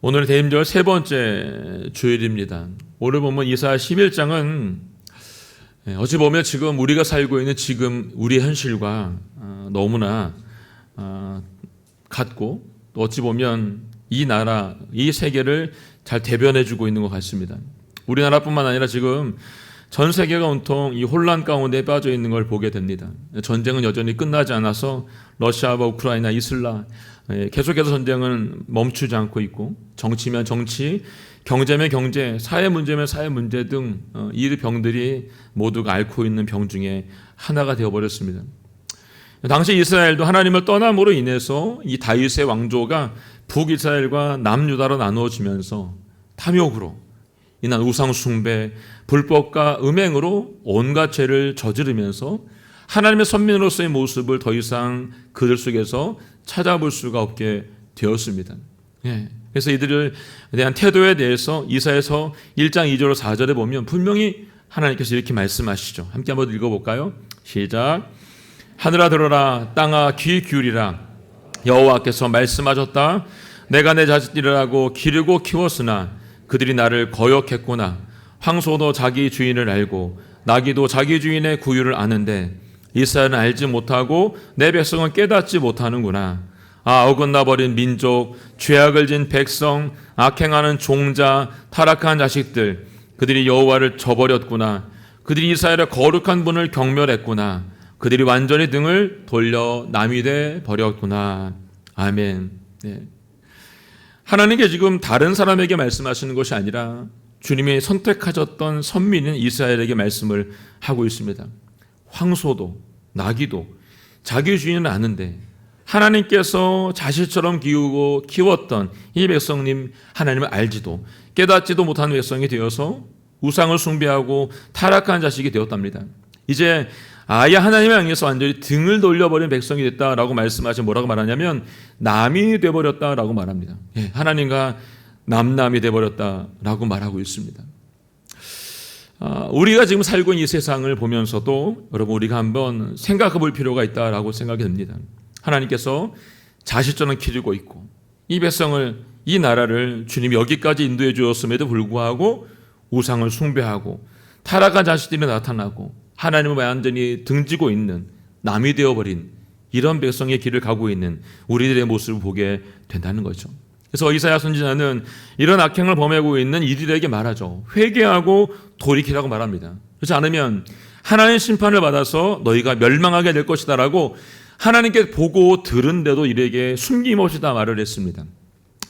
오늘 대임절 세 번째 주일입니다. 오늘 보면 이사야 11장은 어찌 보면 지금 우리가 살고 있는 지금 우리의 현실과 너무나 같고, 또 어찌 보면 이 나라, 이 세계를 잘 대변해주고 있는 것 같습니다. 우리나라뿐만 아니라 지금 전 세계가 온통 이 혼란 가운데 빠져 있는 걸 보게 됩니다. 전쟁은 여전히 끝나지 않아서 러시아와 우크라이나, 이슬람 계속해서 전쟁은 멈추지 않고 있고, 정치면 정치, 경제면 경제, 사회 문제면 사회 문제 등 이 병들이 모두가 앓고 있는 병 중에 하나가 되어버렸습니다. 당시 이스라엘도 하나님을 떠남으로 인해서 이 다윗의 왕조가 북이스라엘과 남유다로 나누어지면서 탐욕으로 인한 우상숭배, 불법과 음행으로 온갖 죄를 저지르면서 하나님의 선민으로서의 모습을 더 이상 그들 속에서 찾아볼 수가 없게 되었습니다. 그래서 이들에 대한 태도에 대해서 이사야서 1장 2절 4절에 보면 분명히 하나님께서 이렇게 말씀하시죠. 함께 한번 읽어볼까요? 시작. 하늘아 들어라, 땅아 귀 기울이라. 여호와께서 말씀하셨다. 내가 내 자식들이라고 기르고 키웠으나 그들이 나를 거역했구나. 황소도 자기 주인을 알고 나귀도 자기 주인의 구유를 아는데 이스라엘은 알지 못하고 내 백성은 깨닫지 못하는구나. 어긋나 버린 민족, 죄악을 진 백성, 악행하는 종자, 타락한 자식들, 그들이 여호와를 저버렸구나. 그들이 이스라엘의 거룩한 분을 경멸했구나. 그들이 완전히 등을 돌려 남이 돼 버렸구나. 아멘. 하나님께 지금 다른 사람에게 말씀하시는 것이 아니라 주님이 선택하셨던 선민인 이스라엘에게 말씀을 하고 있습니다. 황소도 나귀도 자기 주인은 아는데 하나님께서 자식처럼 기우고 키웠던 이 백성님 하나님을 알지도 깨닫지도 못한 백성이 되어서 우상을 숭배하고 타락한 자식이 되었답니다. 이제 아예 하나님을 향해서 완전히 등을 돌려버린 백성이 됐다라고 말씀하시면 뭐라고 말하냐면 남이 되어버렸다라고 말합니다. 하나님과 남남이 되어버렸다라고 말하고 있습니다. 우리가 지금 살고 있는 이 세상을 보면서도 여러분 우리가 한번 생각해 볼 필요가 있다라고 생각이 듭니다. 하나님께서 자식처럼 기르고 있고 이 백성을, 이 나라를 주님이 여기까지 인도해 주었음에도 불구하고 우상을 숭배하고 타락한 자식들이 나타나고 하나님을 완전히 등지고 있는 남이 되어버린 이런 백성의 길을 가고 있는 우리들의 모습을 보게 된다는 거죠. 그래서 이사야 선지자는 이런 악행을 범하고 있는 이들에게 말하죠. 회개하고 돌이키라고 말합니다. 그렇지 않으면 하나님의 심판을 받아서 너희가 멸망하게 될 것이다 라고 하나님께 보고 들은데도 이들에게 숨김없이 다 말을 했습니다.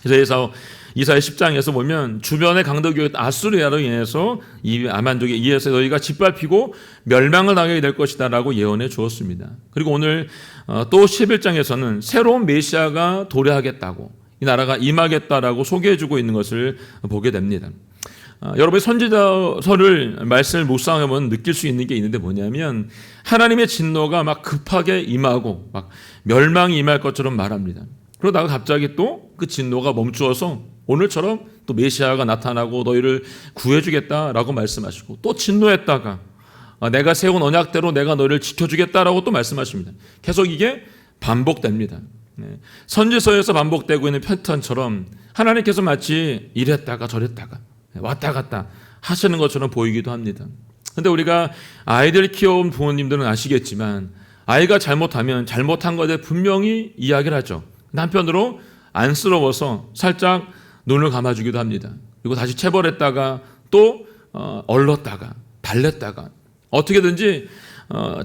그래서 이사야 10장에서 보면 주변의 강대국의 아수리아로 인해서 이 아만족에 의해서 너희가 짓밟히고 멸망을 당하게 될 것이다 라고 예언해 주었습니다. 그리고 오늘 또 11장에서는 새로운 메시아가 도래하겠다고, 이 나라가 임하겠다라고 소개해주고 있는 것을 보게 됩니다. 여러분이 선지자서를 말씀을 묵상하면 느낄 수 있는 게 있는데 뭐냐면 하나님의 진노가 막 급하게 임하고 막 멸망이 임할 것처럼 말합니다. 그러다가 갑자기 또 그 진노가 멈추어서 오늘처럼 또 메시아가 나타나고 너희를 구해주겠다라고 말씀하시고 또 진노했다가 내가 세운 언약대로 내가 너희를 지켜주겠다라고 또 말씀하십니다. 계속 이게 반복됩니다. 선지서에서 반복되고 있는 패턴처럼 하나님께서 마치 이랬다가 저랬다가 왔다 갔다 하시는 것처럼 보이기도 합니다. 그런데 우리가 아이들 키워온 부모님들은 아시겠지만 아이가 잘못하면 잘못한 것에 분명히 이야기를 하죠. 한편으로 안쓰러워서 살짝 눈을 감아주기도 합니다. 그리고 다시 체벌했다가 또 얼렀다가 달랬다가 어떻게든지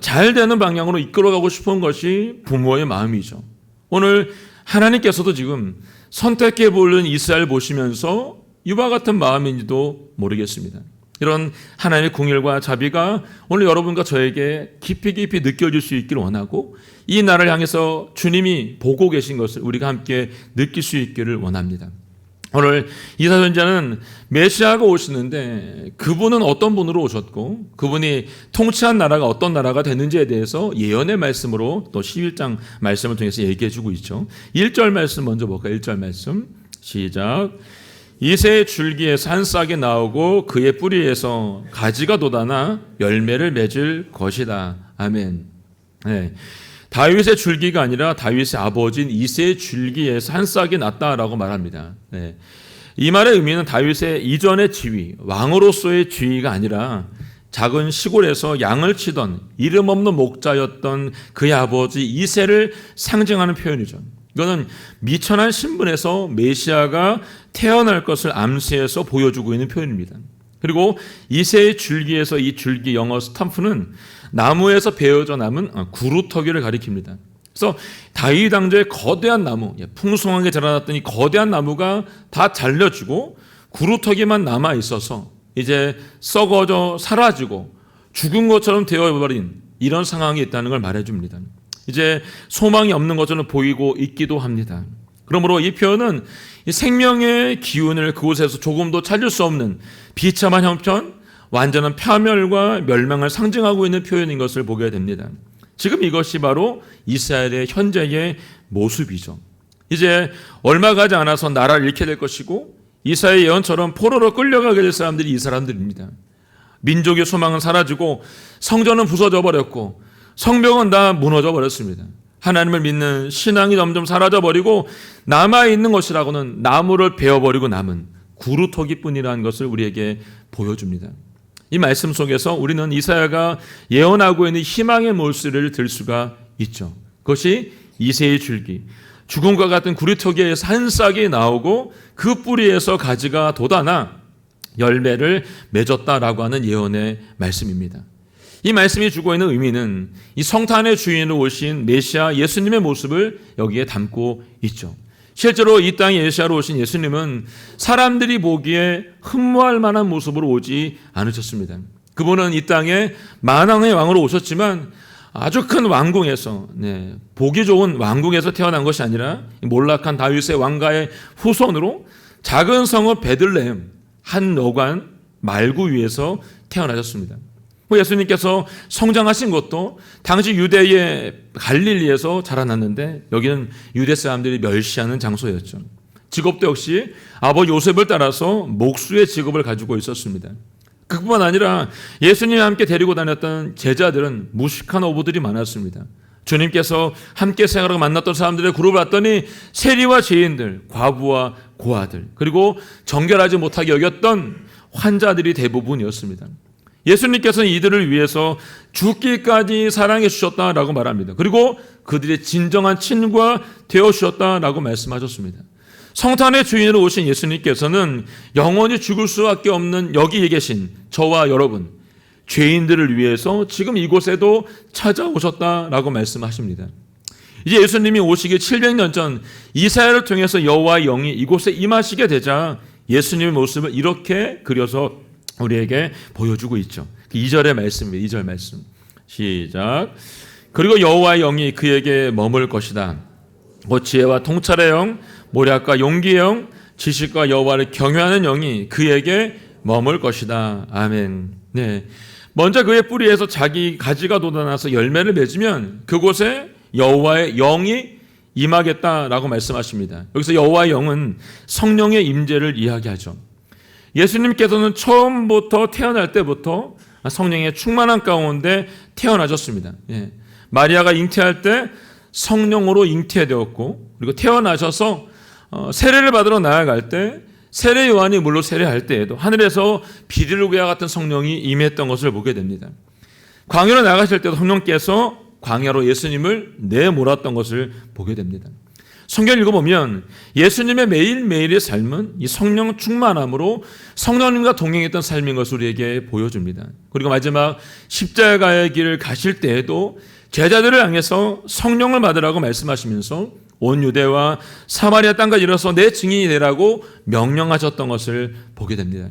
잘 되는 방향으로 이끌어가고 싶은 것이 부모의 마음이죠. 오늘 하나님께서도 지금 선택해 보는 이스라엘 보시면서 이와 같은 마음인지도 모르겠습니다. 이런 하나님의 궁율과 자비가 오늘 여러분과 저에게 깊이 깊이 느껴질 수 있기를 원하고 이 나라를 향해서 주님이 보고 계신 것을 우리가 함께 느낄 수 있기를 원합니다. 오늘 이사야 선지자는 메시아가 오시는데 그분은 어떤 분으로 오셨고 그분이 통치한 나라가 어떤 나라가 되는지에 대해서 예언의 말씀으로 또 11장 말씀을 통해서 얘기해 주고 있죠. 1절 말씀 먼저 볼까요? 1절 말씀 시작. 이새의 줄기에서 한 싹이 나오고 그의 뿌리에서 가지가 돋아나 열매를 맺을 것이다. 아멘. 다윗의 줄기가 아니라 다윗의 아버지인 이새의 줄기에서 한 싹이 났다라고 말합니다. 네. 이 말의 의미는 다윗의 이전의 지위, 왕으로서의 지위가 아니라 작은 시골에서 양을 치던 이름 없는 목자였던 그의 아버지 이새를 상징하는 표현이죠. 이거는 미천한 신분에서 메시아가 태어날 것을 암시해서 보여주고 있는 표현입니다. 그리고 이새의 줄기에서 이 줄기 영어 스탬프는 나무에서 베어져 남은 구루터기를 가리킵니다. 그래서 다윗 왕조의 거대한 나무, 풍성하게 자라났던 이 거대한 나무가 다 잘려지고 구루터기만 남아 있어서 이제 썩어져 사라지고 죽은 것처럼 되어버린 이런 상황이 있다는 걸 말해줍니다. 이제 소망이 없는 것처럼 보이고 있기도 합니다. 그러므로 이 표현은 이 생명의 기운을 그곳에서 조금도 찾을 수 없는 비참한 형편, 완전한 파멸과 멸망을 상징하고 있는 표현인 것을 보게 됩니다. 지금 이것이 바로 이스라엘의 현재의 모습이죠. 이제 얼마 가지 않아서 나라를 잃게 될 것이고 이사야의 예언처럼 포로로 끌려가게 될 사람들이 이 사람들입니다. 민족의 소망은 사라지고 성전은 부서져 버렸고 성벽은 다 무너져 버렸습니다. 하나님을 믿는 신앙이 점점 사라져 버리고 남아있는 것이라고는 나무를 베어버리고 남은 구루터기뿐이라는 것을 우리에게 보여줍니다. 이 말씀 속에서 우리는 이사야가 예언하고 있는 희망의 모습을 들 수가 있죠. 그것이 이새의 줄기, 죽음과 같은 구루터기에서 한 싹이 나오고 그 뿌리에서 가지가 돋아나 열매를 맺었다라고 하는 예언의 말씀입니다. 이 말씀이 주고 있는 의미는 이 성탄의 주인으로 오신 메시아 예수님의 모습을 여기에 담고 있죠. 실제로 이 땅에 메시아로 오신 예수님은 사람들이 보기에 흠모할 만한 모습으로 오지 않으셨습니다. 그분은 이 땅에 만왕의 왕으로 오셨지만 아주 큰 왕궁에서, 보기 좋은 왕궁에서 태어난 것이 아니라 몰락한 다윗의 왕가의 후손으로 작은 성읍 베들레헴 한 여관 말구 위에서 태어나셨습니다. 예수님께서 성장하신 것도 당시 유대의 갈릴리에서 자라났는데 여기는 유대 사람들이 멸시하는 장소였죠. 직업도 역시 아버지 요셉을 따라서 목수의 직업을 가지고 있었습니다. 그뿐만 아니라 예수님과 함께 데리고 다녔던 제자들은 무식한 어부들이 많았습니다. 주님께서 함께 생활하고 만났던 사람들의 그룹을 봤더니 세리와 죄인들, 과부와 고아들, 그리고 정결하지 못하게 여겼던 환자들이 대부분이었습니다. 예수님께서는 이들을 위해서 죽기까지 사랑해 주셨다라고 말합니다. 그리고 그들의 진정한 친구가 되어 주셨다라고 말씀하셨습니다. 성탄의 주인으로 오신 예수님께서는 영원히 죽을 수밖에 없는 여기에 계신 저와 여러분, 죄인들을 위해서 지금 이곳에도 찾아오셨다라고 말씀하십니다. 이제 예수님이 오시기 700년 전 이사야를 통해서 여호와의 영이 이곳에 임하시게 되자 예수님의 모습을 이렇게 그려서 우리에게 보여주고 있죠. 2절의 말씀입니다. 2절 말씀 시작. 그리고 여호와의 영이 그에게 머물 것이다. 곧 지혜와 통찰의 영, 모략과 용기의 영, 지식과 여호와를 경외하는 영이 그에게 머물 것이다. 아멘. 네. 먼저 그의 뿌리에서 자기 가지가 돋아나서 열매를 맺으면 그곳에 여호와의 영이 임하겠다라고 말씀하십니다. 여기서 여호와의 영은 성령의 임재를 이야기하죠. 예수님께서는 처음부터 태어날 때부터 성령의 충만한 가운데 태어나셨습니다. 예. 마리아가 잉태할 때 성령으로 잉태되었고, 그리고 태어나셔서 세례를 받으러 나아갈 때 세례 요한이 물로 세례할 때에도 하늘에서 비둘기와 같은 성령이 임했던 것을 보게 됩니다. 광야로 나가실 때도 성령께서 광야로 예수님을 내몰았던 것을 보게 됩니다. 성경 읽어보면 예수님의 매일매일의 삶은 이 성령 충만함으로 성령님과 동행했던 삶인 것을 우리에게 보여줍니다. 그리고 마지막 십자가의 길을 가실 때에도 제자들을 향해서 성령을 받으라고 말씀하시면서 온 유대와 사마리아 땅까지 이르러서 내 증인이 되라고 명령하셨던 것을 보게 됩니다.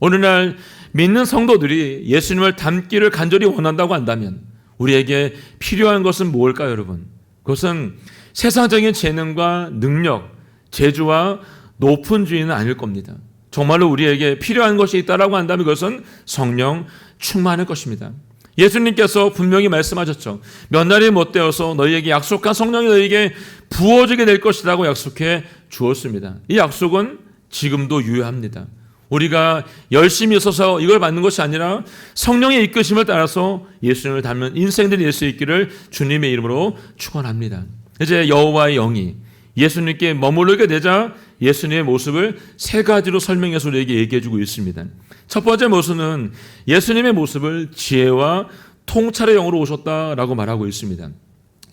오늘날 믿는 성도들이 예수님을 닮기를 간절히 원한다고 한다면 우리에게 필요한 것은 무엇일까요, 여러분? 그것은 세상적인 재능과 능력, 재주와 높은 주의는 아닐 겁니다. 정말로 우리에게 필요한 것이 있다라고 한다면 그것은 성령 충만할 것입니다. 예수님께서 분명히 말씀하셨죠. 몇 날이 못 되어서 너희에게 약속한 성령이 너희에게 부어지게 될 것이라고 약속해 주었습니다. 이 약속은 지금도 유효합니다. 우리가 열심히 있어서 이걸 받는 것이 아니라 성령의 이끄심을 따라서 예수님을 닮는 인생들이 될 수 있기를 주님의 이름으로 축원합니다. 이제 여호와의 영이 예수님께 머무르게 되자 예수님의 모습을 세 가지로 설명해서 우리에게 얘기해 주고 있습니다. 첫 번째 모습은 예수님의 모습을 지혜와 통찰의 영으로 오셨다라고 말하고 있습니다.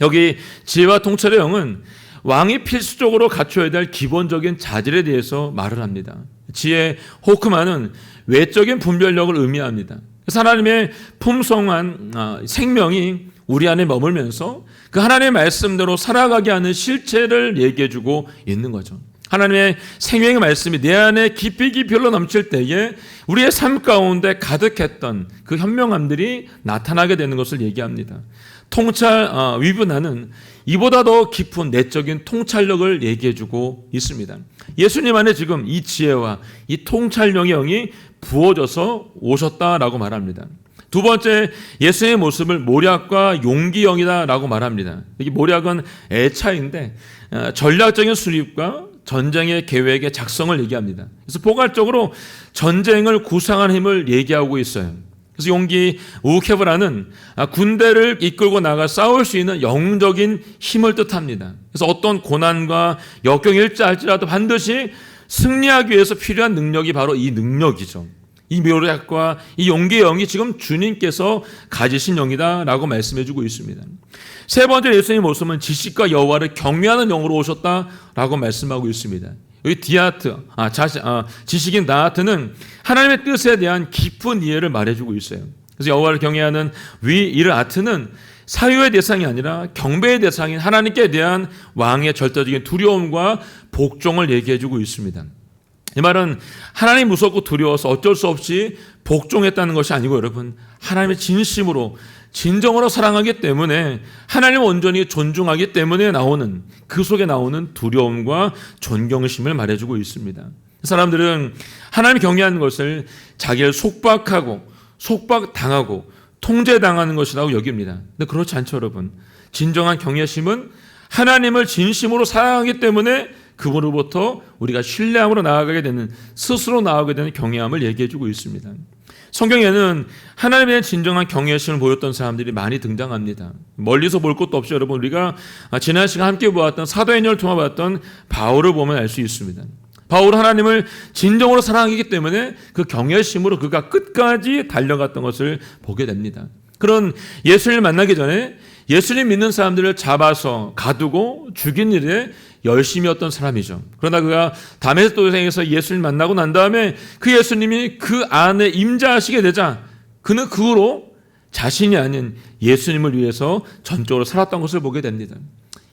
여기 지혜와 통찰의 영은 왕이 필수적으로 갖춰야 될 기본적인 자질에 대해서 말을 합니다. 지혜 호크만은 외적인 분별력을 의미합니다. 하나님의 풍성한 생명이 우리 안에 머물면서 그 하나님의 말씀대로 살아가게 하는 실체를 얘기해주고 있는 거죠. 하나님의 생명의 말씀이 내 안에 깊이 흘러 넘칠 때에 우리의 삶 가운데 가득했던 그 현명함들이 나타나게 되는 것을 얘기합니다. 통찰 위분하는 이보다 더 깊은 내적인 통찰력을 얘기해주고 있습니다. 예수님 안에 지금 이 지혜와 이 통찰력의 영이 부어져서 오셨다라고 말합니다. 두 번째, 예수님의 모습을 모략과 용기 영이다라고 말합니다. 이게 모략은 애차인데 전략적인 수립과 전쟁의 계획의 작성을 얘기합니다. 그래서 포괄적으로 전쟁을 구상하는 힘을 얘기하고 있어요. 그래서 용기 우케브라는 군대를 이끌고 나가 싸울 수 있는 영적인 힘을 뜻합니다. 그래서 어떤 고난과 역경이 일지할지라도 반드시 승리하기 위해서 필요한 능력이 바로 이 능력이죠. 이 모략과 이 용기의 영이 지금 주님께서 가지신 영이다라고 말씀해주고 있습니다. 세 번째 예수님의 모습은 지식과 여호와를 경외하는 영으로 오셨다라고 말씀하고 있습니다. 여기 디아트, 지식인 나아트는 하나님의 뜻에 대한 깊은 이해를 말해주고 있어요. 그래서 여호와를 경외하는 이를 아트는 사유의 대상이 아니라 경배의 대상인 하나님께 대한 왕의 절대적인 두려움과 복종을 얘기해주고 있습니다. 이 말은 하나님 무섭고 두려워서 어쩔 수 없이 복종했다는 것이 아니고 여러분 하나님의 진심으로 진정으로 사랑하기 때문에 하나님을 온전히 존중하기 때문에 나오는 그 속에 나오는 두려움과 존경심을 말해주고 있습니다. 사람들은 하나님을 경외하는 것을 자기를 속박당하고 통제당하는 것이라고 여깁니다. 근데 그렇지 않죠, 여러분. 진정한 경외심은 하나님을 진심으로 사랑하기 때문에 그분으로부터 우리가 신뢰함으로 나아가게 되는, 스스로 나아가게 되는 경외함을 얘기해주고 있습니다. 성경에는 하나님에 대한 진정한 경외심을 보였던 사람들이 많이 등장합니다. 멀리서 볼 것도 없이 여러분 우리가 지난 시간 함께 보았던 사도행전을 통해 봤던 바울을 보면 알 수 있습니다. 바울은 하나님을 진정으로 사랑하기 때문에 그 경외심으로 그가 끝까지 달려갔던 것을 보게 됩니다. 그런 예수님을 만나기 전에 예수님 믿는 사람들을 잡아서 가두고 죽인 일에 열심이었던 사람이죠. 그러나 그가 다메섹 도상에서 예수님 만나고 난 다음에 그 예수님이 그 안에 임재하시게 되자 그는 그 후로 자신이 아닌 예수님을 위해서 전적으로 살았던 것을 보게 됩니다.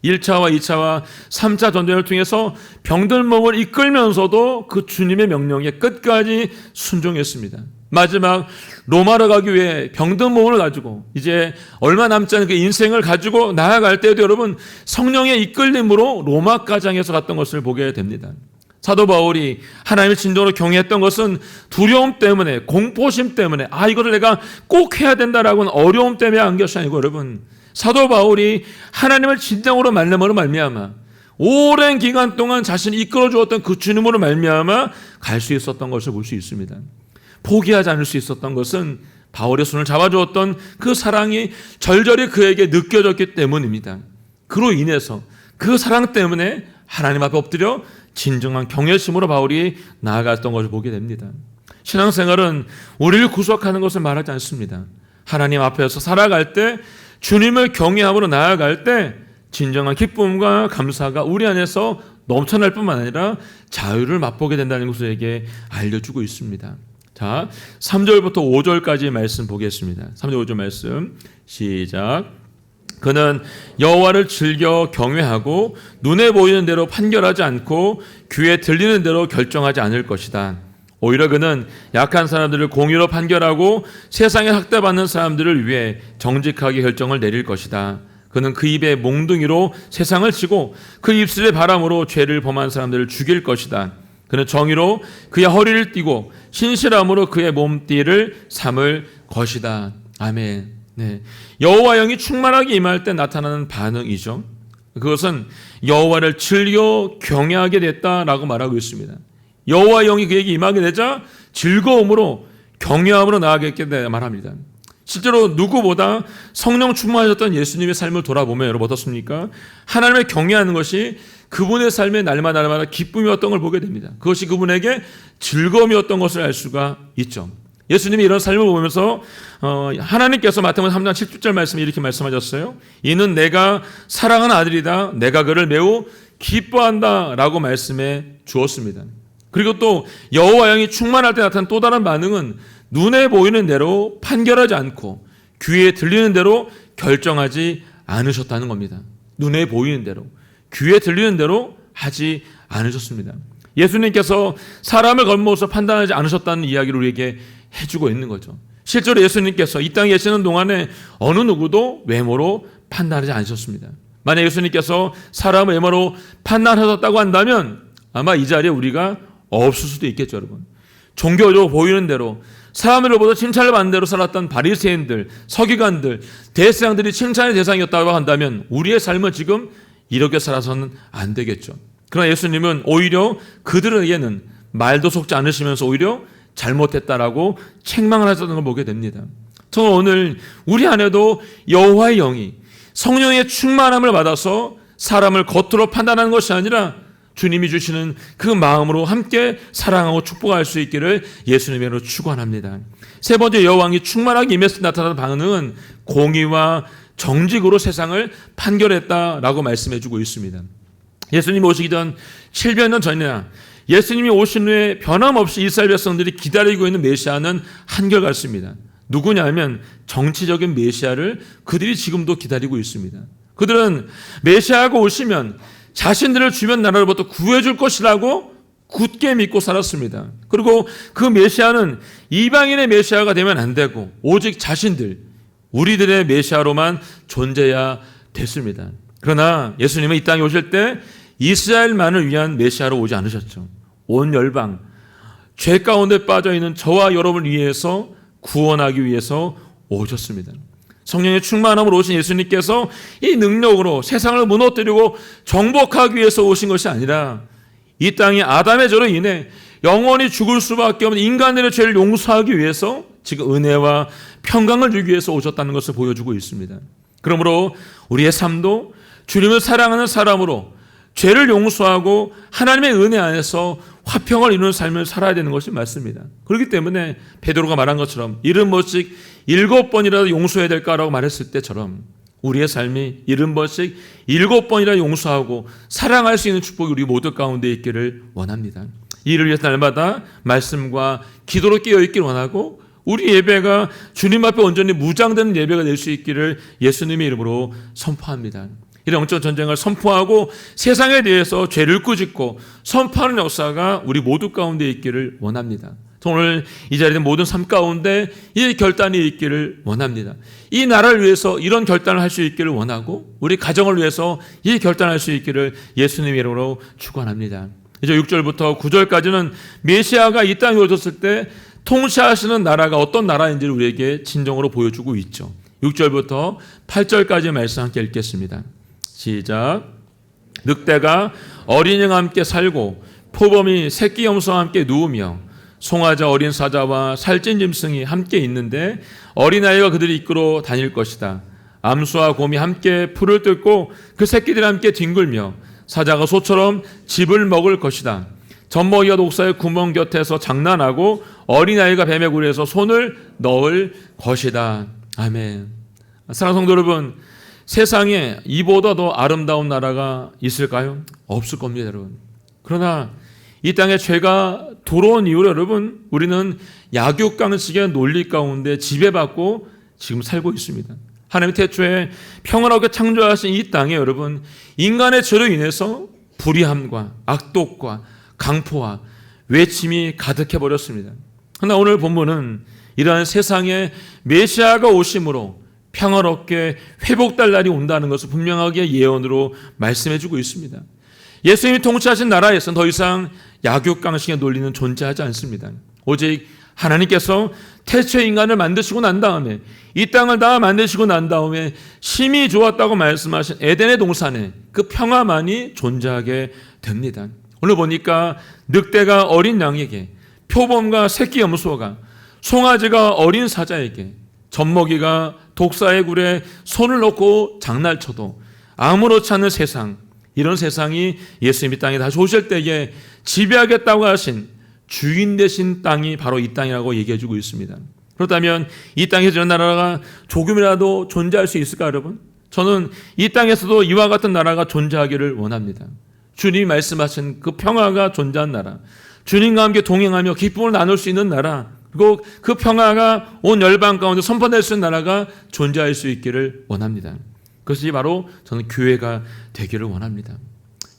1차와 2차와 3차 전쟁을 통해서 병든 몸을 이끌면서도 그 주님의 명령에 끝까지 순종했습니다. 마지막 로마로 가기 위해 병든 몸을 가지고 이제 얼마 남지 않은 그 인생을 가지고 나아갈 때에도 여러분 성령의 이끌림으로 로마까지 향해서 갔던 것을 보게 됩니다. 사도 바울이 하나님을 진정으로 경외했던 것은 두려움 때문에, 공포심 때문에 이거를 내가 꼭 해야 된다라고는 어려움 때문에 한 것이 아니고 여러분 사도 바울이 하나님을 진정으로 만남으로 말미암아 오랜 기간 동안 자신이 이끌어 주었던 그 주님으로 말미암아 갈 수 있었던 것을 볼 수 있습니다. 포기하지 않을 수 있었던 것은 바울의 손을 잡아주었던 그 사랑이 절절히 그에게 느껴졌기 때문입니다. 그로 인해서 그 사랑 때문에 하나님 앞에 엎드려 진정한 경외심으로 바울이 나아갔던 것을 보게 됩니다. 신앙생활은 우리를 구속하는 것을 말하지 않습니다. 하나님 앞에서 살아갈 때 주님을 경외함으로 나아갈 때 진정한 기쁨과 감사가 우리 안에서 넘쳐날 뿐만 아니라 자유를 맛보게 된다는 것을 우리에게 알려주고 있습니다. 자, 3절부터 5절까지 말씀 보겠습니다. 3절 5절 말씀 시작. 그는 여호와를 즐겨 경외하고 눈에 보이는 대로 판결하지 않고 귀에 들리는 대로 결정하지 않을 것이다. 오히려 그는 약한 사람들을 공의로 판결하고 세상에 학대받는 사람들을 위해 정직하게 결정을 내릴 것이다. 그는 그 입에 몽둥이로 세상을 치고 그 입술의 바람으로 죄를 범한 사람들을 죽일 것이다. 그는 정의로 그의 허리를 띠고 신실함으로 그의 몸띠를 삼을 것이다. 아멘. 네. 여호와 영이 충만하게 임할 때 나타나는 반응이죠. 그것은 여호와를 즐겨 경외하게 됐다라고 말하고 있습니다. 여호와의 영이 그에게 임하게 되자 즐거움으로 경외함으로 나아가게 말합니다. 실제로 누구보다 성령 충만하셨던 예수님의 삶을 돌아보면 여러분 어떻습니까? 하나님을 경외하는 것이 그분의 삶의 날마다 기쁨이었던 걸 보게 됩니다. 그것이 그분에게 즐거움이었던 것을 알 수가 있죠. 예수님이 이런 삶을 보면서 하나님께서 마태복음 3장 7절 말씀에 이렇게 말씀하셨어요. 이는 내가 사랑하는 아들이다. 내가 그를 매우 기뻐한다 라고 말씀해 주었습니다. 그리고 또 여호와 영이 충만할 때 나타난 또 다른 반응은 눈에 보이는 대로 판결하지 않고 귀에 들리는 대로 결정하지 않으셨다는 겁니다. 눈에 보이는 대로, 귀에 들리는 대로 하지 않으셨습니다. 예수님께서 사람을 겉모습으로 판단하지 않으셨다는 이야기를 우리에게 해주고 있는 거죠. 실제로 예수님께서 이 땅에 계시는 동안에 어느 누구도 외모로 판단하지 않으셨습니다. 만약 예수님께서 사람을 외모로 판단하셨다고 한다면 아마 이 자리에 우리가 없을 수도 있겠죠, 여러분. 종교적으로 보이는 대로 사람들로부터 칭찬을 받는 대로 살았던 바리새인들, 서기관들, 대제사장들이 칭찬의 대상이었다고 한다면 우리의 삶은 지금 이렇게 살아서는 안 되겠죠. 그러나 예수님은 오히려 그들에게는 말도 속지 않으시면서 오히려 잘못했다라고 책망을 하셨던 걸 보게 됩니다. 저는 오늘 우리 안에도 여호와의 영이 성령의 충만함을 받아서 사람을 겉으로 판단하는 것이 아니라 주님이 주시는 그 마음으로 함께 사랑하고 축복할 수 있기를 예수님으로 축원합니다. 세 번째, 여호왕이 충만하게 임했을 때 나타나는 반응은 공의와 정직으로 세상을 판결했다라고 말씀해 주고 있습니다. 예수님이 오시기 전 700년 전이나 예수님이 오신 후에 변함없이 이스라엘 백성들이 기다리고 있는 메시아는 한결같습니다. 누구냐면 정치적인 메시아를 그들이 지금도 기다리고 있습니다. 그들은 메시아가 오시면 자신들을 주변 나라로부터 구해줄 것이라고 굳게 믿고 살았습니다. 그리고 그 메시아는 이방인의 메시아가 되면 안 되고 오직 자신들, 우리들의 메시아로만 존재해야 됐습니다. 그러나 예수님은 이 땅에 오실 때 이스라엘만을 위한 메시아로 오지 않으셨죠. 온 열방, 죄 가운데 빠져있는 저와 여러분을 위해서 구원하기 위해서 오셨습니다. 성령의 충만함으로 오신 예수님께서 이 능력으로 세상을 무너뜨리고 정복하기 위해서 오신 것이 아니라 이 땅에 아담의 죄로 인해 영원히 죽을 수밖에 없는 인간들의 죄를 용서하기 위해서 지금 은혜와 평강을 주기 위해서 오셨다는 것을 보여주고 있습니다. 그러므로 우리의 삶도 주님을 사랑하는 사람으로 죄를 용서하고 하나님의 은혜 안에서 화평을 이루는 삶을 살아야 되는 것이 맞습니다. 그렇기 때문에 베드로가 말한 것처럼 70번씩 7번이라도 용서해야 될까라고 말했을 때처럼 우리의 삶이 70번씩 7번이라 용서하고 사랑할 수 있는 축복이 우리 모두 가운데 있기를 원합니다. 이를 위해서 날마다 말씀과 기도로 깨어있기를 원하고 우리 예배가 주님 앞에 온전히 무장되는 예배가 될 수 있기를 예수님의 이름으로 선포합니다. 이런 영적 전쟁을 선포하고 세상에 대해서 죄를 꾸짖고 선포하는 역사가 우리 모두 가운데 있기를 원합니다. 오늘 이 자리에 모든 삶 가운데 이 결단이 있기를 원합니다. 이 나라를 위해서 이런 결단을 할 수 있기를 원하고 우리 가정을 위해서 이 결단을 할 수 있기를 예수님의 이름으로 축원합니다. 이제 6절부터 9절까지는 메시아가 이 땅에 오셨을 때 통치하시는 나라가 어떤 나라인지를 우리에게 진정으로 보여주고 있죠. 6절부터 8절까지 말씀 함께 읽겠습니다. 시작. 늑대가 어린이와 함께 살고 표범이 새끼 염소와 함께 누우며 송아지 어린 사자와 살찐 짐승이 함께 있는데 어린아이가 그들이 이끌어 다닐 것이다. 암수와 곰이 함께 풀을 뜯고 그 새끼들이 함께 뒹굴며 사자가 소처럼 즙을 먹을 것이다. 젖먹이가 독사의 구멍 곁에서 장난하고 어린아이가 뱀의 굴에서 손을 넣을 것이다. 아멘. 사랑하는 성도 여러분, 세상에 이보다 더 아름다운 나라가 있을까요? 없을 겁니다, 여러분. 그러나 이 땅에 죄가 들어온 이후로 여러분, 우리는 약육강식의 논리 가운데 지배받고 지금 살고 있습니다. 하나님 태초에 평안하게 창조하신 이 땅에 여러분, 인간의 죄로 인해서 불의함과 악독과 강포와 외침이 가득해버렸습니다. 그러나 오늘 본문은 이러한 세상에 메시아가 오심으로 평화롭게 회복될 날이 온다는 것을 분명하게 예언으로 말씀해주고 있습니다. 예수님이 통치하신 나라에서는 더 이상 약육강식의 논리는 존재하지 않습니다. 오직 하나님께서 태초에 인간을 만드시고 난 다음에 이 땅을 다 만드시고 난 다음에 심히 좋았다고 말씀하신 에덴의 동산에 그 평화만이 존재하게 됩니다. 오늘 보니까 늑대가 어린 양에게, 표범과 새끼 염소가, 송아지가 어린 사자에게, 젖먹이가 독사의 굴에 손을 넣고 장난쳐도 아무렇지 않은 세상, 이런 세상이 예수님이 땅에 다시 오실 때에 지배하겠다고 하신 주인 되신 땅이 바로 이 땅이라고 얘기해주고 있습니다. 그렇다면 이 땅에서 이런 나라가 조금이라도 존재할 수 있을까 여러분? 저는 이 땅에서도 이와 같은 나라가 존재하기를 원합니다. 주님이 말씀하신 그 평화가 존재한 나라, 주님과 함께 동행하며 기쁨을 나눌 수 있는 나라, 그리고 그 평화가 온 열방 가운데 선포될 수 있는 나라가 존재할 수 있기를 원합니다. 그것이 바로 저는 교회가 되기를 원합니다.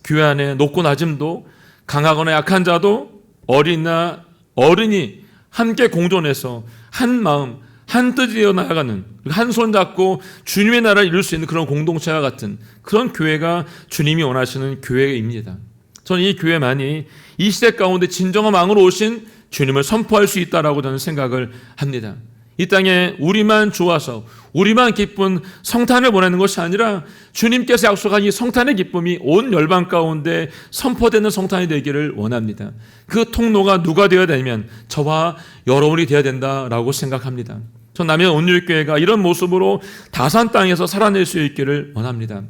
교회 안에 높고 낮음도, 강하거나 약한 자도, 어린이나 어른이 함께 공존해서 한 마음, 한 뜻이어 나아가는, 한 손 잡고 주님의 나라를 이룰 수 있는 그런 공동체와 같은 그런 교회가 주님이 원하시는 교회입니다. 저는 이 교회만이 이 시대 가운데 진정한 왕으로 오신 주님을 선포할 수 있다라고 저는 생각을 합니다. 이 땅에 우리만 좋아서 우리만 기쁜 성탄을 보내는 것이 아니라 주님께서 약속한 이 성탄의 기쁨이 온 열방 가운데 선포되는 성탄이 되기를 원합니다. 그 통로가 누가 되어야 되면 저와 여러분이 되어야 된다라고 생각합니다. 전 남해 온누리교회가 이런 모습으로 다산 땅에서 살아낼 수 있기를 원합니다.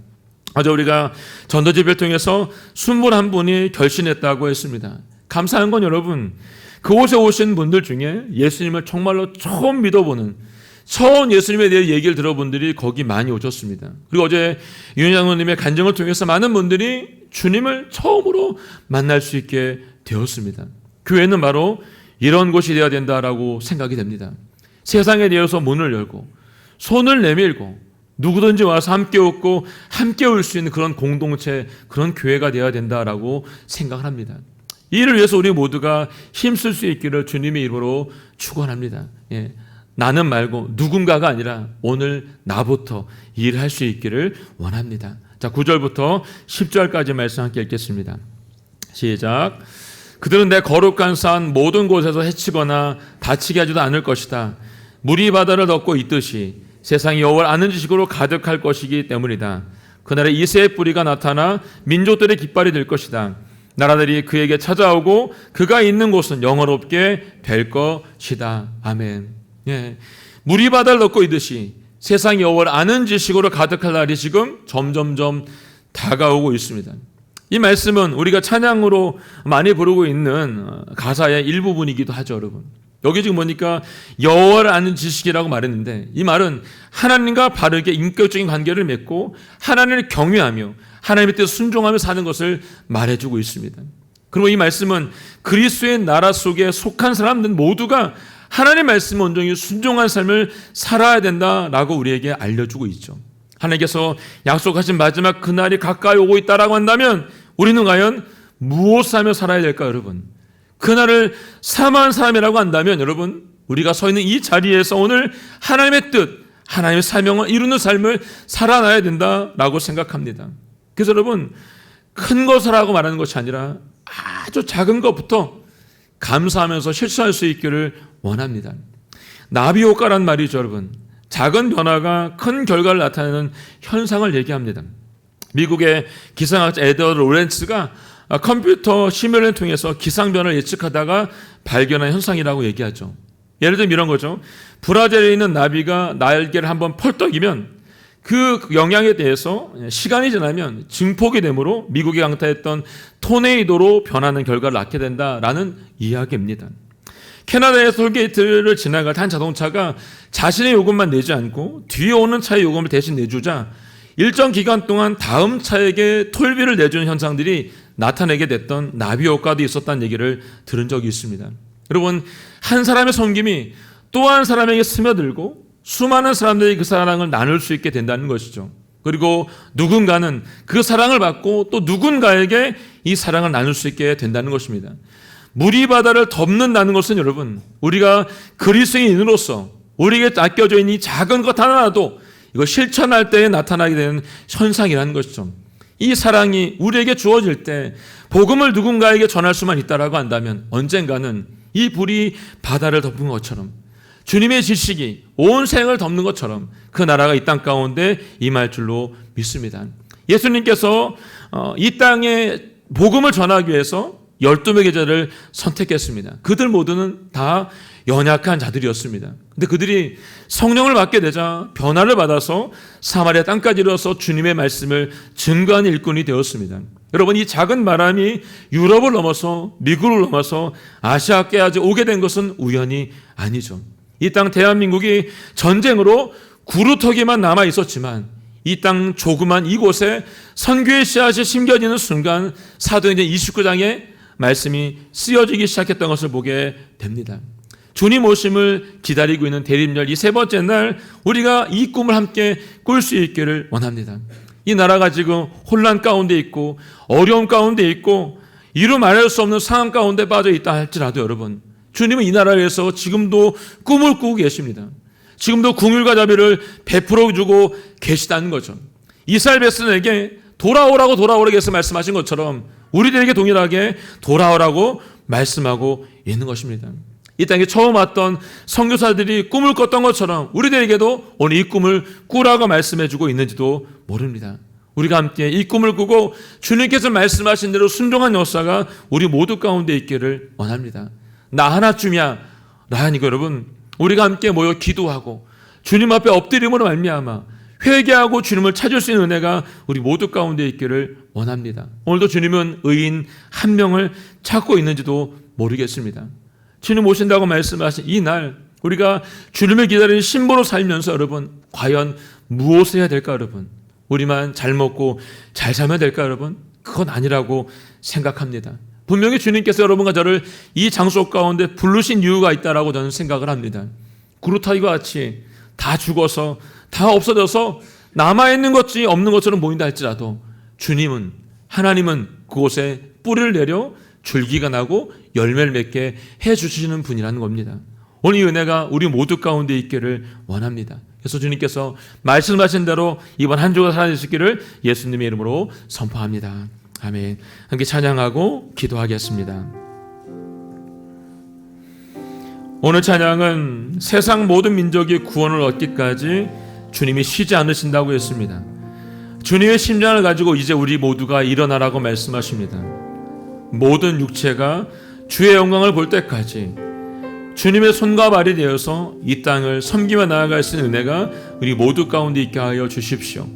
어제 우리가 전도집회를 통해서 21분이 결신했다고 했습니다. 감사한 건 여러분, 그곳에 오신 분들 중에 예수님을 정말로 처음 믿어보는, 처음 예수님에 대해 얘기를 들어본 분들이 거기 많이 오셨습니다. 그리고 어제 윤 장로님의 간증을 통해서 많은 분들이 주님을 처음으로 만날 수 있게 되었습니다. 교회는 바로 이런 곳이 되어야 된다라고 생각이 됩니다. 세상에 대해서 문을 열고 손을 내밀고 누구든지 와서 함께 웃고 함께 올 수 있는 그런 공동체, 그런 교회가 되어야 된다라고 생각을 합니다. 이를 위해서 우리 모두가 힘쓸 수 있기를 주님의 이름으로 축원합니다. 예. 나는 말고 누군가가 아니라 오늘 나부터 일할 수 있기를 원합니다. 자, 9절부터 10절까지 말씀 함께 읽겠습니다. 시작. 그들은 내 거룩한 산 모든 곳에서 해치거나 다치게 하지도 않을 것이다. 물이 바다를 덮고 있듯이 세상이 여호와를 아는 지식으로 가득할 것이기 때문이다. 그날에 이새의 뿌리가 나타나 민족들의 깃발이 될 것이다. 나라들이 그에게 찾아오고 그가 있는 곳은 영원롭게 될 것이다. 아멘. 예. 물이 바다를 덮고 있듯이 세상이 여호와를 아는 지식으로 가득할 날이 지금 점점점 다가오고 있습니다. 이 말씀은 우리가 찬양으로 많이 부르고 있는 가사의 일부분이기도 하죠, 여러분. 여기 지금 보니까 여호와를 아는 지식이라고 말했는데 이 말은 하나님과 바르게 인격적인 관계를 맺고 하나님을 경외하며 하나님의 뜻에 순종하며 사는 것을 말해주고 있습니다. 그리고 이 말씀은 그리스도의 나라 속에 속한 사람들 모두가 하나님의 말씀에 온전히 순종한 삶을 살아야 된다라고 우리에게 알려주고 있죠. 하나님께서 약속하신 마지막 그날이 가까이 오고 있다라고 한다면 우리는 과연 무엇을 하며 살아야 될까 여러분? 그날을 사모하는 사람이라고 한다면 여러분, 우리가 서 있는 이 자리에서 오늘 하나님의 뜻, 하나님의 사명을 이루는 삶을 살아나야 된다라고 생각합니다. 그래서 여러분, 큰 것을 하고 말하는 것이 아니라 아주 작은 것부터 감사하면서 실천할 수 있기를 원합니다. 나비효과란 말이죠, 여러분. 작은 변화가 큰 결과를 나타내는 현상을 얘기합니다. 미국의 기상학자 에드워드 로렌츠가 컴퓨터 시뮬레이션을 통해서 기상변화를 예측하다가 발견한 현상이라고 얘기하죠. 예를 들면 이런 거죠. 브라질에 있는 나비가 날개를 한번 펄떡이면 그 영향에 대해서 시간이 지나면 증폭이 되므로 미국이 강타했던 토네이도로 변하는 결과를 낳게 된다라는 이야기입니다. 캐나다의 톨게이트를 지나갈 때 한 자동차가 자신의 요금만 내지 않고 뒤에 오는 차의 요금을 대신 내주자 일정 기간 동안 다음 차에게 톨비를 내주는 현상들이 나타내게 됐던 나비 효과도 있었다는 얘기를 들은 적이 있습니다. 여러분, 한 사람의 섬김이 또 한 사람에게 스며들고 수많은 사람들이 그 사랑을 나눌 수 있게 된다는 것이죠. 그리고 누군가는 그 사랑을 받고 또 누군가에게 이 사랑을 나눌 수 있게 된다는 것입니다. 물이 바다를 덮는다는 것은 여러분, 우리가 그리스도인으로서 우리에게 맡겨져 있는 이 작은 것 하나라도 이거 실천할 때에 나타나게 되는 현상이라는 것이죠. 이 사랑이 우리에게 주어질 때 복음을 누군가에게 전할 수만 있다라고 한다면 언젠가는 이 불이 바다를 덮은 것처럼 주님의 지식이 온 세상을 덮는 것처럼 그 나라가 이 땅 가운데 임할 줄로 믿습니다. 예수님께서 이 땅에 복음을 전하기 위해서 12명의 제자를 선택했습니다. 그들 모두는 다 연약한 자들이었습니다. 근데 그들이 성령을 받게 되자 변화를 받아서 사마리아 땅까지 이르러서 주님의 말씀을 증거하는 일꾼이 되었습니다. 여러분, 이 작은 바람이 유럽을 넘어서 미국을 넘어서 아시아까지 오게 된 것은 우연이 아니죠. 이 땅 대한민국이 전쟁으로 구루터기만 남아 있었지만 이 땅 조그만 이곳에 선교의 씨앗이 심겨지는 순간 사도행전 29장의 말씀이 쓰여지기 시작했던 것을 보게 됩니다. 주님 오심을 기다리고 있는 대림절 이 세 번째 날 우리가 이 꿈을 함께 꿀 수 있기를 원합니다. 이 나라가 지금 혼란 가운데 있고 어려움 가운데 있고 이루 말할 수 없는 상황 가운데 빠져 있다 할지라도 여러분, 주님은 이 나라를 위해서 지금도 꿈을 꾸고 계십니다. 지금도 긍휼과 자비를 베풀어 주고 계시다는 거죠. 이스라엘 백성에게 돌아오라고 해서 말씀하신 것처럼 우리들에게 동일하게 돌아오라고 말씀하고 있는 것입니다. 이 땅에 처음 왔던 선교사들이 꿈을 꿨던 것처럼 우리들에게도 오늘 이 꿈을 꾸라고 말씀해주고 있는지도 모릅니다. 우리가 함께 이 꿈을 꾸고 주님께서 말씀하신 대로 순종한 역사가 우리 모두 가운데 있기를 원합니다. 나 하나쯤이야 라니 여러분, 우리가 함께 모여 기도하고 주님 앞에 엎드림으로 말미암아 회개하고 주님을 찾을 수 있는 은혜가 우리 모두 가운데 있기를 원합니다. 오늘도 주님은 의인 한 명을 찾고 있는지도 모르겠습니다. 주님 오신다고 말씀하신 이 날 우리가 주님을 기다리는 신부로 살면서 여러분, 과연 무엇을 해야 될까 여러분? 우리만 잘 먹고 잘 살면 될까 여러분? 그건 아니라고 생각합니다. 분명히 주님께서 여러분과 저를 이 장소 가운데 부르신 이유가 있다라고 저는 생각을 합니다. 구루타기와 같이 다 죽어서 다 없어져서 남아있는 것이 없는 것처럼 보인다 할지라도 주님은, 하나님은 그곳에 뿌리를 내려 줄기가 나고 열매를 맺게 해주시는 분이라는 겁니다. 오늘 이 은혜가 우리 모두 가운데 있기를 원합니다. 그래서 주님께서 말씀하신 대로 이번 한 주가 살아주시기를 예수님의 이름으로 선포합니다. 아멘. 함께 찬양하고 기도하겠습니다. 오늘 찬양은 세상 모든 민족이 구원을 얻기까지 주님이 쉬지 않으신다고 했습니다. 주님의 심장을 가지고 이제 우리 모두가 일어나라고 말씀하십니다. 모든 육체가 주의 영광을 볼 때까지 주님의 손과 발이 되어서 이 땅을 섬기며 나아갈 수 있는 은혜가 우리 모두 가운데 있게 하여 주십시오.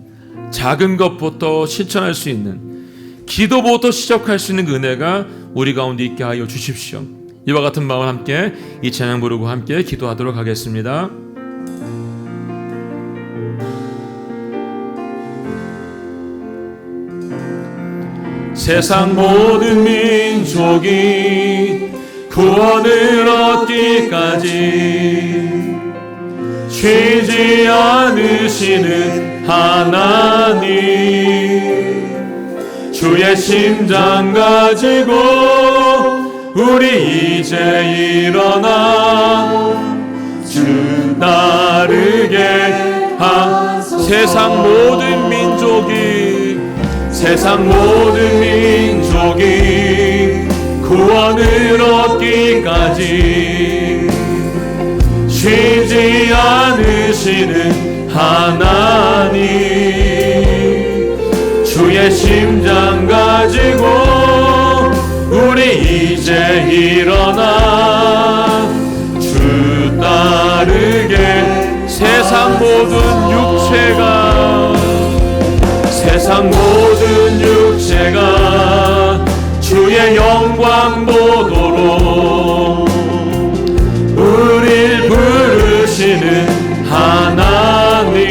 작은 것부터 실천할 수 있는, 기도부터 시작할 수 있는 그 은혜가 우리 가운데 있게 하여 주십시오. 이와 같은 마음 함께 이 찬양 부르고 함께 기도하도록 하겠습니다. 세상 모든 민족이 구원을 얻기까지 쉬지 않으시는 하나님, 주의 심장 가지고 우리 이제 일어나 주 따르게 하소서. 세상 모든 민족이 구원을 얻기까지 쉬지 않으시는 하나님, 주의 심장 가지고 우리 이제 일어나 주 따르게. 세상 모든 육체가 주의 영광 보도록 우릴 부르시는 하나님,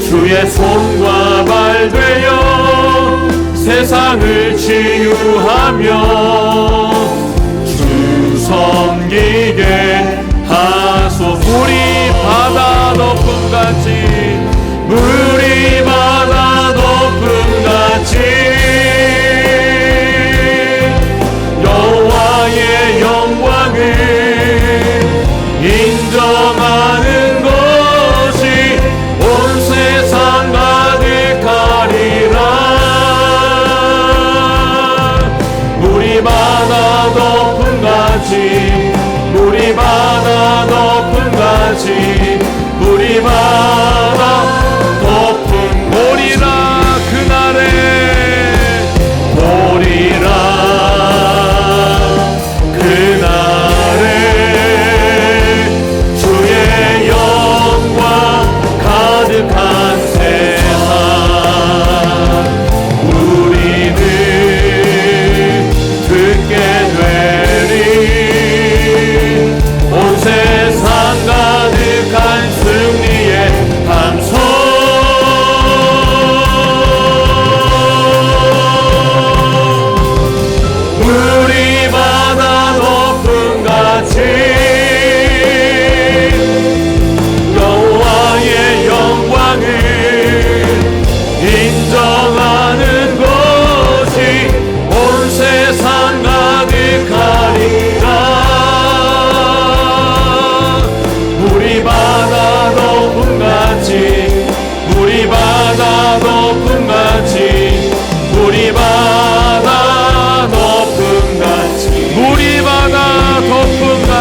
주의 손과 발 되어 세상을 치유하며 주 섬기게 하소서. 물이 바다 높음같이, 물이 바다 높음같이 여호와의 영광을 인정하는 것이 온 세상 가득하리라. 물이 바다 높음같이, 물이 바다 높음같이, 물이 바다 높음 오리라. 그날에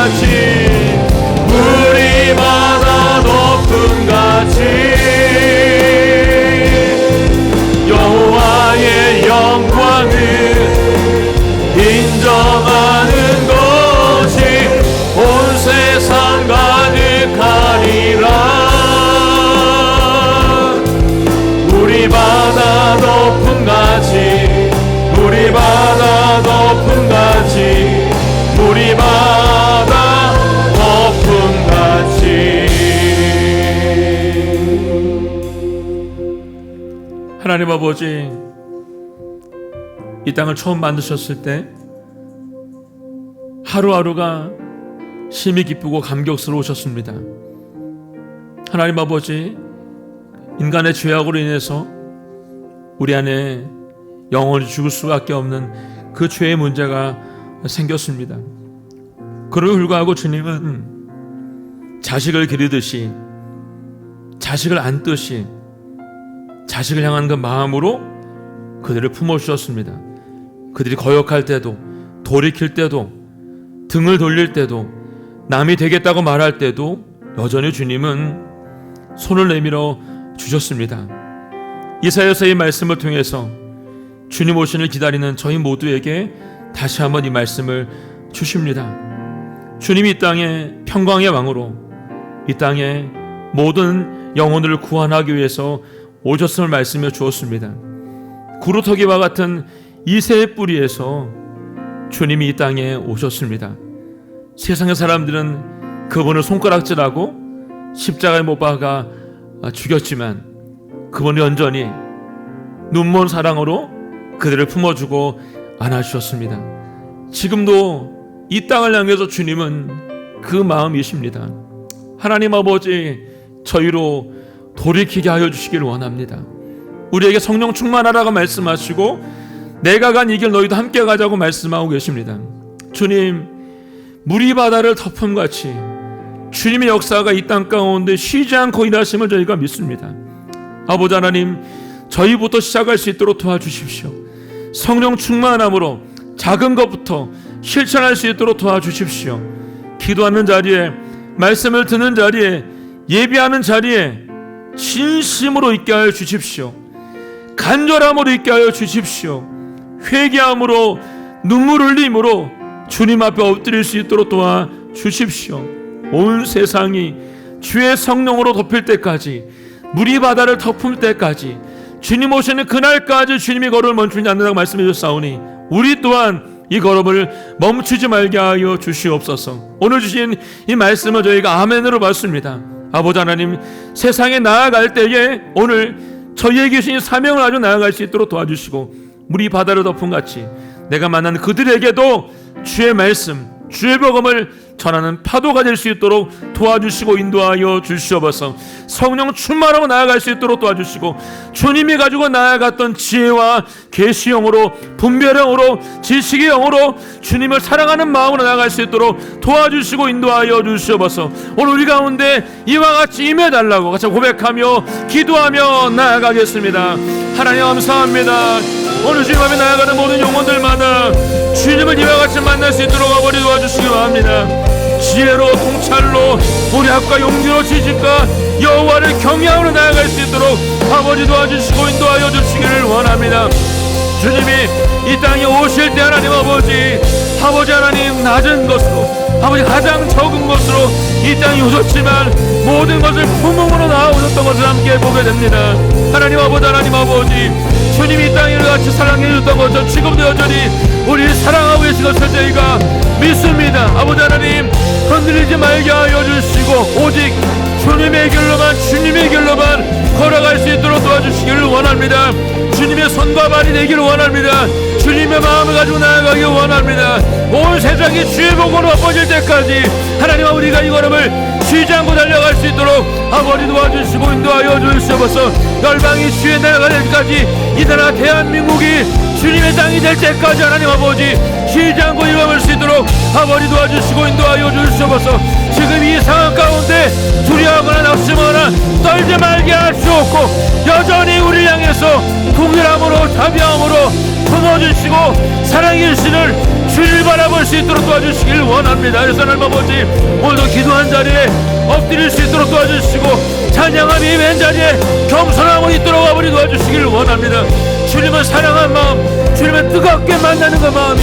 높음같이 우리 바다 높음같이 여호와의 영광을 인정하는 것이 온 세상 가득하리라. 우리 바다 높음같이 우리 바다 높음같이 우리 바다 높음같이. 하나님 아버지, 이 땅을 처음 만드셨을 때 하루하루가 심히 기쁘고 감격스러우셨습니다. 하나님 아버지, 인간의 죄악으로 인해서 우리 안에 영원히 죽을 수밖에 없는 그 죄의 문제가 생겼습니다. 그럼에도 불구하고 주님은 자식을 기르듯이, 자식을 안듯이 자식을 향한 그 마음으로 그들을 품어주셨습니다. 그들이 거역할 때도, 돌이킬 때도, 등을 돌릴 때도, 남이 되겠다고 말할 때도 여전히 주님은 손을 내밀어 주셨습니다. 이사야서의 말씀을 통해서 주님 오신을 기다리는 저희 모두에게 다시 한번 이 말씀을 주십니다. 주님이 이 땅에 평강의 왕으로, 이 땅에 모든 영혼을 구원하기 위해서 오셨음을 말씀해 주었습니다. 구루터기와 같은 이새의 뿌리에서 주님이 이 땅에 오셨습니다. 세상의 사람들은 그분을 손가락질하고 십자가에 못 박아 죽였지만 그분은 여전히 눈먼 사랑으로 그들을 품어주고 안아주셨습니다. 지금도 이 땅을 향해서 주님은 그 마음이십니다. 하나님 아버지, 저희로 돌이키게 하여 주시기를 원합니다. 우리에게 성령 충만하라고 말씀하시고 내가 간 이 길 너희도 함께 가자고 말씀하고 계십니다. 주님, 물이 바다를 덮음같이 주님의 역사가 이 땅 가운데 쉬지 않고 일하심을 저희가 믿습니다. 아버지 하나님, 저희부터 시작할 수 있도록 도와주십시오. 성령 충만함으로 작은 것부터 실천할 수 있도록 도와주십시오. 기도하는 자리에, 말씀을 듣는 자리에, 예배하는 자리에 진심으로 있게 하여 주십시오. 간절함으로 있게 하여 주십시오. 회개함으로, 눈물 흘림으로 주님 앞에 엎드릴 수 있도록 도와주십시오. 온 세상이 주의 성령으로 덮일 때까지, 물이 바다를 덮을 때까지, 주님 오시는 그날까지 주님의 걸음을 멈추지 않는다고 말씀해 주셨사오니 우리 또한 이 걸음을 멈추지 말게 하여 주시옵소서. 오늘 주신 이 말씀을 저희가 아멘으로 받습니다. 아버지 하나님, 세상에 나아갈 때에 오늘 저희에게 주신 사명을 아주 나아갈 수 있도록 도와주시고, 물이 바다를 덮음같이 내가 만난 그들에게도 주의 말씀, 주의 복음을 전하는 파도가 될 수 있도록 도와주시고 인도하여 주시옵소서. 성령 충만하고 나아갈 수 있도록 도와주시고, 주님이 가지고 나아갔던 지혜와 계시형으로, 분별형으로, 지식의 영으로 주님을 사랑하는 마음으로 나아갈 수 있도록 도와주시고 인도하여 주시옵소서. 오늘 우리 가운데 이와 같이 임해달라고 같이 고백하며 기도하며 나아가겠습니다. 하나님 감사합니다. 오늘 주님 앞에 나아가는 모든 영혼들마다 주님을 이와 같이 만날 수 있도록 아버지 도와주시기 바랍니다. 지혜로, 통찰로, 우리학과 용기로, 지식과 여호와를 경외함으로 나아갈 수 있도록 아버지 도와주시고 인도하여 주시기를 원합니다. 주님이 이 땅에 오실 때 하나님 아버지 하나님 낮은 것으로, 아버지 가장 적은 것으로 이 땅에 오셨지만 모든 것을 품음으로 나아오셨던 것을 함께 보게 됩니다. 하나님 아버지 주님이 이 땅을 같이 사랑해 주셨던 것처럼 지금도 여전히 우리를 사랑하고 계신 것을 저희가 믿습니다. 아버지 하나님, 흔들리지 말게 하여 주시고 오직 주님의 길로만 걸어갈 수 있도록 도와주시기를 원합니다. 주님의 손과 발이 되기를 원합니다. 주님의 마음을 가지고 나아가기를 원합니다. 온 세상이 주의 복으로 엎어질 때까지 하나님 우리가 이 걸음을 쉬지 않고 달려갈 수 있도록 아버지 도와주시고 인도하여 주시옵소서. 열방이 주의 나라가 될 때까지 이 나라 대한민국이 주님의 땅이 될 때까지 하나님 아버지 쉬지 않고 일어날 수 있도록 아버지 도와주시고 인도하여 주시옵소서. 지금 이 상황 가운데 두려워하거나 낙심하거나 떨지 말게 하시옵고 여전히 우리를 향해서 동일함으로 자비함으로 품어주시고 사랑해 주시는 주를 바라볼 수 있도록 도와주시길 원합니다. 그래서 하나님 아버지, 오늘도 기도한 자리에 엎드릴 수 있도록 도와주시고 찬양함이 왼 자리에 겸손함이 있도록 아버지 도와주시길 원합니다. 주님을 사랑한 마음, 주님을 뜨겁게 만나는 그 마음이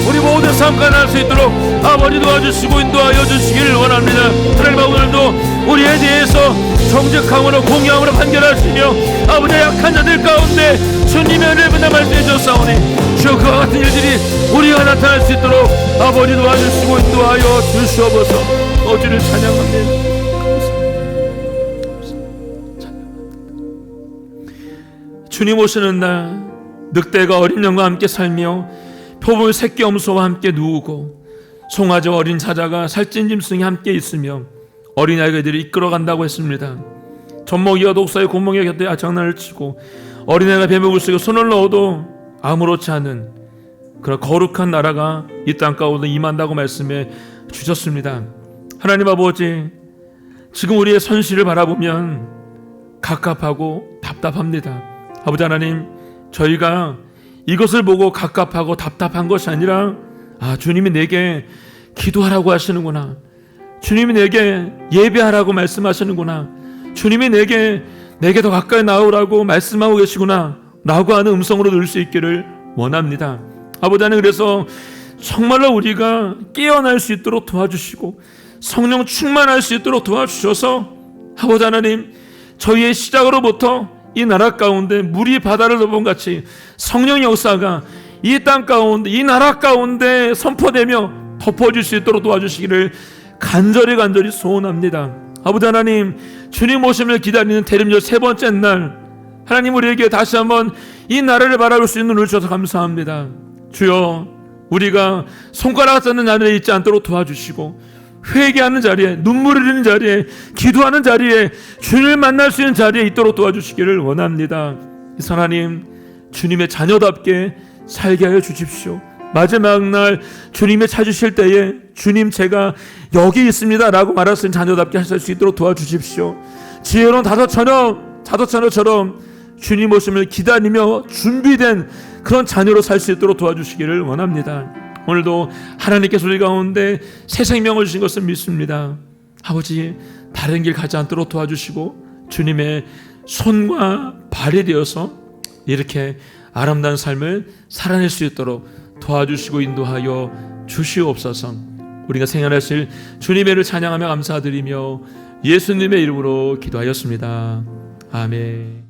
우리 모든 삶과 날 수 있도록 아버지 도와주시고 인도하여 주시길 원합니다. 하나님, 오늘도 우리에 대해서 정직함으로 공의함으로 판결하시며 아버지 약한 자들 가운데 주님의 은혜를 부담 말씀해 주셨사오니 주여, 그와 같은 일들이 우리가 나타날 수 있도록 아버지 도와주시고 인도하여 주시옵소서. 주를 찬양합니다. 주님 오시는 날 늑대가 어린 양과 함께 살며 표범의 새끼 염소와 함께 누우고 송아지와 어린 사자가 살찐 짐승이 함께 있으며 어린 아이들이 이끌어간다고 했습니다. 젖먹이가 독사의 곤멍이 곁에 장난을 치고 어린애가 뱀을 쓰고 손을 넣어도 아무렇지 않은 그런 거룩한 나라가 이 땅 가운데 임한다고 말씀해 주셨습니다. 하나님 아버지, 지금 우리의 선실을 바라보면 갑갑하고 답답합니다. 아버지 하나님, 저희가 이것을 보고 갑갑하고 답답한 것이 아니라 주님이 내게 기도하라고 하시는구나, 주님이 내게 예배하라고 말씀하시는구나, 주님이 내게 더 가까이 나오라고 말씀하고 계시구나 라고 하는 음성으로 들을 수 있기를 원합니다. 아버지 하나님, 그래서 정말로 우리가 깨어날 수 있도록 도와주시고 성령 충만할 수 있도록 도와주셔서 아버지 하나님, 저희의 시작으로부터 이 나라 가운데 물이 바다를 덮은 같이 성령 역사가 이 땅 가운데, 이 나라 가운데 선포되며 덮어질 수 있도록 도와주시기를 간절히 소원합니다. 아버지 하나님, 주님 오심을 기다리는 대림절 세 번째 날, 하나님 우리에게 다시 한번 이 나라를 바라볼 수 있는 눈을 주셔서 감사합니다. 주여, 우리가 손가락 잡는 자리에 있지 않도록 도와주시고 회개하는 자리에, 눈물 흘리는 자리에, 기도하는 자리에, 주님을 만날 수 있는 자리에 있도록 도와주시기를 원합니다. 하나님, 주님의 자녀답게 살게 하여 주십시오. 마지막 날 주님이 찾으실 때에 주님, 제가 여기 있습니다 라고 말할 수 있는 자녀답게 하실 수 있도록 도와주십시오. 지혜로운 다섯 처녀처럼 주님 오심을 기다리며 준비된 그런 자녀로 살 수 있도록 도와주시기를 원합니다. 오늘도 하나님께서 우리 가운데 새 생명을 주신 것을 믿습니다. 아버지, 다른 길 가지 않도록 도와주시고 주님의 손과 발이 되어서 이렇게 아름다운 삶을 살아낼 수 있도록 도와주시고 인도하여 주시옵소서. 우리가 생활하실 주님의 이름을 찬양하며 감사드리며 예수님의 이름으로 기도하였습니다. 아멘.